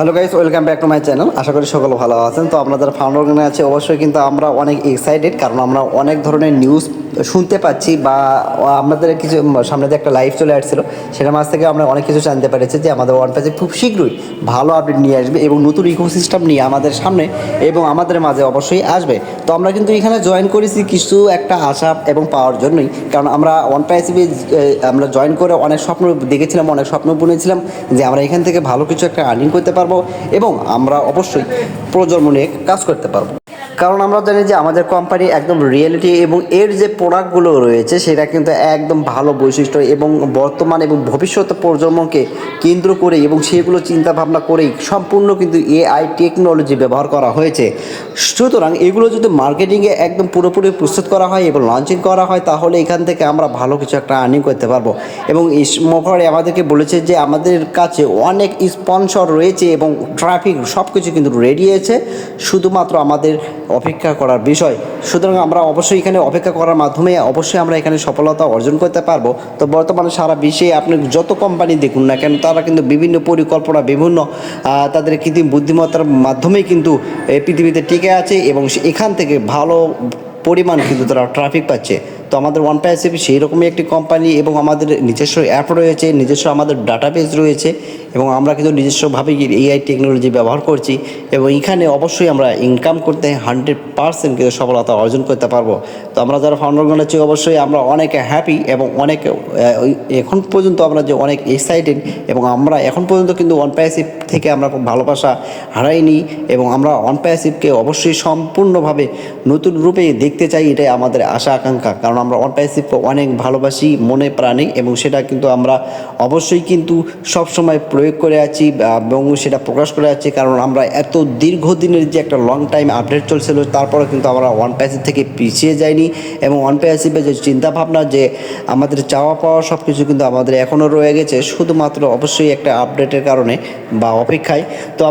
Hello guys, welcome back to my channel. আশা করি সকলে ভালো আছেন। তো আমরা যারা ফাউন্ডার অর্গানে আছে অবশ্যই কিন্তু আমরা অনেক এক্সাইটেড, কারণ আমরা অনেক ধরনের নিউজ শুনতে পাচ্ছি বা আমাদের কিছু সামনে যে একটা লাইভ চলে আসছিল সেটার মাঝ থেকে আমরা অনেক কিছু জানতে পেরেছি যে আমাদের ওয়ানপ্লাসে খুব শীঘ্রই ভালো আপডেট নিয়ে আসবে এবং নতুন ইকোসিস্টেম নিয়ে আমাদের সামনে এবং আমাদের মাঝে অবশ্যই আসবে। তো আমরা কিন্তু এখানে জয়েন করেছি কিছু একটা আশা এবং পাওয়ার জন্যই, কারণ আমরা ওয়ানপ্লাসে আমরা জয়েন করে অনেক স্বপ্ন দেখেছিলাম, অনেক স্বপ্ন বুনেছিলাম যে আমরা এখান থেকে ভালো কিছু একটা আর্নিং করতে পারবো এবং আমরা অবশ্যই প্রজন্ম নিয়ে কাজ করতে পারবো। কারণ আমরা জানি যে আমাদের কোম্পানি একদম রিয়েলিটি এবং এর যে প্রোডাক্টগুলো রয়েছে সেটা কিন্তু একদম ভালো বৈশিষ্ট্য এবং বর্তমান এবং ভবিষ্যৎ প্রজন্মকে কেন্দ্র করে এবং সেগুলো চিন্তা ভাবনা করেই সম্পূর্ণ কিন্তু এআই টেকনোলজি ব্যবহার করা হয়েছে। সুতরাং এগুলো যদি মার্কেটিংয়ে একদম পুরোপুরি প্রস্তুত করা হয় এবং লঞ্চিং করা হয় তাহলে এখান থেকে আমরা ভালো কিছু একটা আর্নিং করতে পারবো। এবং এই মোফারে আমাদেরকে বলেছে যে আমাদের কাছে অনেক স্পন্সর রয়েছে এবং ট্রাফিক সব কিছু কিন্তু রেডি আছে, শুধুমাত্র আমাদের অপেক্ষা করার বিষয়। সুতরাং আমরা অবশ্যই এখানে অপেক্ষা করার মাধ্যমে অবশ্যই আমরা এখানে সফলতা অর্জন করতে পারবো। তো বর্তমানে সারা বিশ্বে আপনি যত কোম্পানি দেখুন না কেন তারা কিন্তু বিভিন্ন পরিকল্পনা বিভিন্ন তাদের কৃত্রিম বুদ্ধিমত্তার মাধ্যমেই কিন্তু পৃথিবীতে টিকে আছে এবং এখান থেকে ভালো পরিমাণ কিন্তু তারা ট্রাফিক পাচ্ছে। তো আমাদের ওয়ানপ্লাসিভ সেই রকমই একটি কোম্পানি এবং আমাদের নিজস্ব অ্যাপ রয়েছে, নিজস্ব আমাদের ডাটাবেস রয়েছে এবং আমরা কিন্তু নিজস্বভাবে এআই টেকনোলজি ব্যবহার করছি এবং এখানে অবশ্যই আমরা ইনকাম করতে 100% কিন্তু সফলতা অর্জন করতে পারবো। তো আমরা যারা ফাউন্ডারগণ আছি অবশ্যই আমরা অনেক হ্যাপি এবং অনেক এখন পর্যন্ত আমরা যে অনেক এক্সাইটেড এবং আমরা এখন পর্যন্ত কিন্তু ওয়ানপ্লাসিভ থেকে আমরা খুব ভালোবাসা হারাইনি এবং আমরা ওয়ানপ্লাসিভকে অবশ্যই সম্পূর্ণভাবে নতুন রূপে দেখতে চাই, এটাই আমাদের আশা আকাঙ্ক্ষা। কারণ আমরা ওয়ানপ্লাসিভকে অনেক ভালোবাসি মনে প্রাণে এবং সেটা কিন্তু আমরা অবশ্যই কিন্তু সবসময় প্রয়োগ করে আছি এবং সেটা প্রকাশ করে আছি। কারণ আমরা এত দীর্ঘদিনের যে একটা লং টাইম আপডেট চলছিল তারপরে কিন্তু আমরা ওয়ানপ্লাসিভ থেকে পিছিয়ে যাইনি এবং ওয়ানপ্লাসিভের যে চিন্তাভাবনা যে আমাদের চাওয়া পাওয়া সব কিছু কিন্তু আমাদের এখনও রয়ে গেছে, শুধুমাত্র অবশ্যই একটা আপডেটের কারণে বা অপেক্ষায়। তো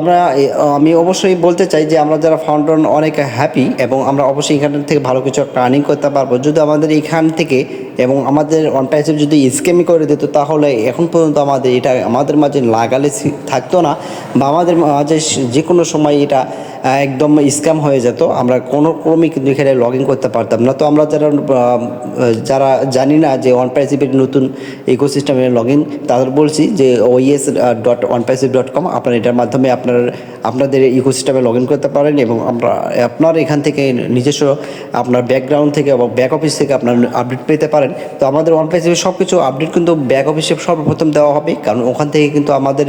আমি অবশ্যই বলতে চাই যে আমরা যারা ফাউন্ডার অনেক হ্যাপি এবং আমরা অবশ্যই এখান থেকে ভালো কিছু একটা আর্নিং করতে পারবো। যদি আমাদের এখান থেকে এবং আমাদের ওয়ানপ্লাসিভ যদি স্ক্যামই করে দিত তাহলে এখন পর্যন্ত আমাদের এটা আমাদের মাঝে লাগালে থাকতো না বা আমাদের মাঝে যে কোনো সময় এটা একদম স্ক্যাম হয়ে যেত, আমরা কোনো ক্রমেই কিন্তু এখানে লগ ইন করতে পারতাম না। তো আমরা যারা জানি না যে ওয়ানপ্লাসিভের নতুন ইকোসিস্টেমে লগ ইন, তাদের বলছি যে oes.onepassive.com আপনার এটার মাধ্যমে আপনাদের ইকোসিস্টেমে লগ ইন করতে পারেন এবং আপনার এখান থেকে নিজস্ব আপনার ব্যাকগ্রাউন্ড থেকে এবং ব্যাক অফিস থেকে আপনার আপডেট পেতে পারেন। তো আমাদের ওয়ানপ্লাসিভের সব কিছু আপডেট কিন্তু ব্যাক অফিসে সর্বপ্রথম দেওয়া হবে, কারণ ওখান থেকে কিন্তু আমাদের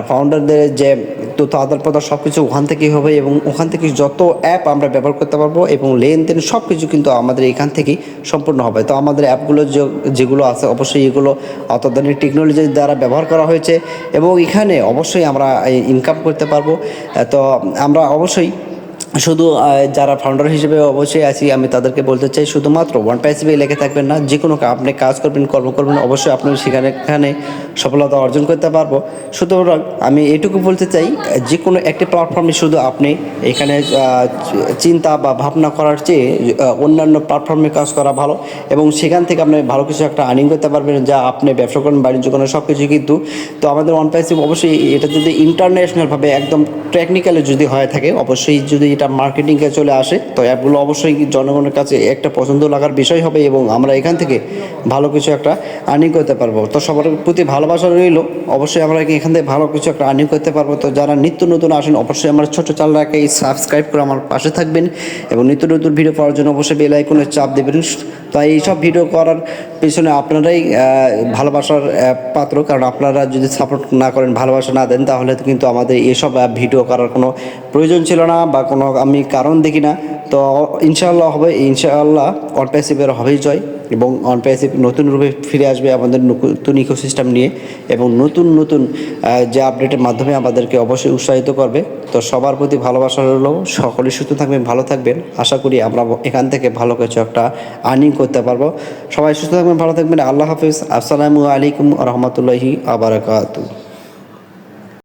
ফাউন্ডারদের যে তথ্য আদান প্রদান সব কিছু ওখান থেকেই হবে এবং ওখান থেকে যত অ্যাপ আমরা ব্যবহার করতে পারবো এবং লেনদেন সব কিছু কিন্তু আমাদের এখান থেকেই সম্পূর্ণ হবে। তো আমাদের অ্যাপগুলো যেগুলো আছে অবশ্যই এগুলো অত্যাধুনিক টেকনোলজির দ্বারা ব্যবহার করা হয়েছে এবং এখানে অবশ্যই আমরা ইনকাম করতে পারবো। তো আমরা অবশ্যই শুধু যারা ফাউন্ডার হিসেবে অবশ্যই আছি আমি তাদেরকে বলতে চাই শুধুমাত্র ওয়ানপ্লাসিভে লেগে থাকবেন না, যে কোনো আপনি কাজ করবেন কর্ম করবেন অবশ্যই আপনি সেখানে সফলতা অর্জন করতে পারবো। সুতরাং আমি এটুকু বলতে চাই যে কোনো একটি প্ল্যাটফর্মে শুধু আপনি এখানে চিন্তা বা ভাবনা করার চেয়ে অন্যান্য প্ল্যাটফর্মে কাজ করা ভালো এবং সেখান থেকে আপনি ভালো কিছু একটা আর্নিং করতে পারবেন, যা আপনি ব্যবসা করেন বাণিজ্য করেন সব কিছু কিন্তু। তো আমাদের ওয়ানপ্লাসিভ অবশ্যই এটা যদি ইন্টারন্যাশনালভাবে একদম টেকনিক্যালি যদি হয়ে থাকে অবশ্যই যদি এটা মার্কেটিংয়ে চলে আসে তো অ্যাপগুলো অবশ্যই জনগণের কাছে একটা পছন্দ লাগার বিষয় হবে এবং আমরা এখান থেকে ভালো কিছু একটা আর্নিং করতে পারবো। তো সবার প্রতি ভালোবাসা রইল, অবশ্যই আমরা এখান থেকে ভালো কিছু একটা আর্নিং করতে পারবো। তো যারা নিত্য নতুন আসেন অবশ্যই আমার ছোট চ্যানেলটাকে সাবস্ক্রাইব করে আমার পাশে থাকবেন এবং নিত্য নতুন ভিডিও পাওয়ার জন্য অবশ্যই বেল আইকনে চাপ দেবেন। তো এইসব ভিডিও করার পিছনে আপনারাই ভালোবাসার পাত্র, কারণ আপনারা যদি সাপোর্ট না করেন ভালোবাসা না দেন তাহলে কিন্তু আমাদের এসব ভিডিও করার কোনো প্রয়োজন ছিল না বা কোনো আমি কারণ দেখি না। তো ইনশাআল্লাহ হবে, ইনশাআল্লাহ ওয়ানপ্লাসিভের হবেই জয় এবং ওয়ানপ্লাসিভ নতুন রূপে ফিরে আসবে আমাদের নতুন ইকোসিস্টেম নিয়ে এবং নতুন যে আপডেটের মাধ্যমে আমাদেরকে অবশ্যই উৎসাহিত করবে। তো সবার প্রতি ভালোবাসা রইল, সকলে সুস্থ থাকবেন ভালো থাকবেন, আশা করি আমরা এখান থেকে ভালো কিছু একটা আর্নিং করতে পারবো। সবাই সুস্থ থাকবেন ভালো থাকবেন, আল্লাহ হাফিজ, আসসালামু আলাইকুম রহমতুল্লাহি আ বারাকাতুহু।